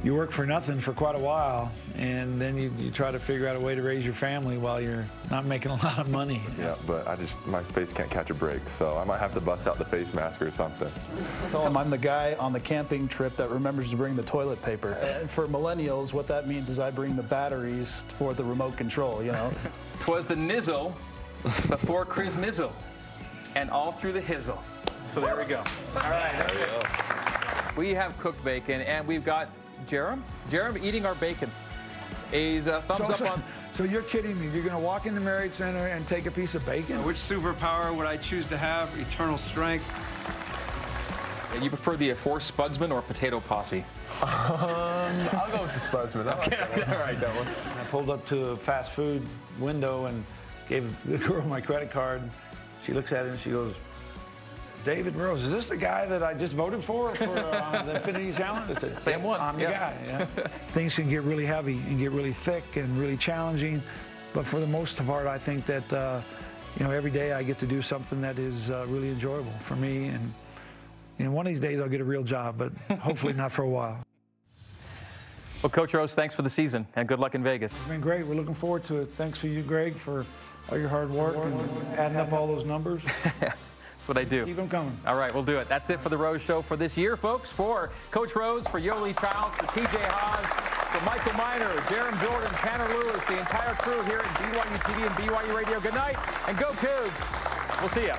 work for nothing for quite a while, and then you try to figure out a way to raise your family while you're not making a lot of money. Yeah, but my face can't catch a break, so I might have to bust out the face mask or something. Tell them I'm the guy on the camping trip that remembers to bring the toilet paper. For millennials, what that means is I bring the batteries for the remote control, you know? 'Twas the nizzle before Chris Mizzle, and all through the hizzle. So there we go. All right, there it is. We have cooked bacon, and we've got Jerem eating our bacon. He's thumbs up on. So you're kidding me? You're going to walk in the Marriott Center and take a piece of bacon? Which superpower would I choose to have? Eternal strength. And you prefer the Force Spudsman or Potato Posse? I'll go with the Spudsman. Okay, all right, that one. I pulled up to a fast food window and gave the girl my credit card. She looks at it and she goes, David Rose, is this the guy that I just voted for the Infinity Challenge? I said, same one. I'm the guy. Yeah. Things can get really heavy and get really thick and really challenging, but for the most part, I think that every day I get to do something that is really enjoyable for me, and one of these days I'll get a real job, but hopefully not for a while. Well, Coach Rose, thanks for the season, and good luck in Vegas. It's been great. We're looking forward to it. Thanks for you, Greg, for all your hard work and adding up all those numbers. That's what I do. Keep them coming. All right, we'll do it. That's it for the Rose Show for this year, folks. For Coach Rose, for Yoli Childs, for TJ Haas, for Michael Miner, Jerem Jordan, Tanner Lewis, the entire crew here at BYU TV and BYU Radio. Good night, and go Cougs. We'll see you.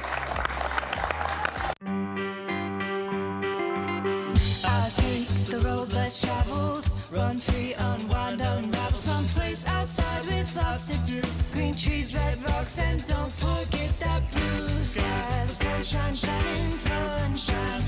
I'll take the road less traveled, run free, unwind, unravel, someplace outside with lots to do. Green trees, red rocks, and don't forget that blue sky. The sunshine shining, sunshine.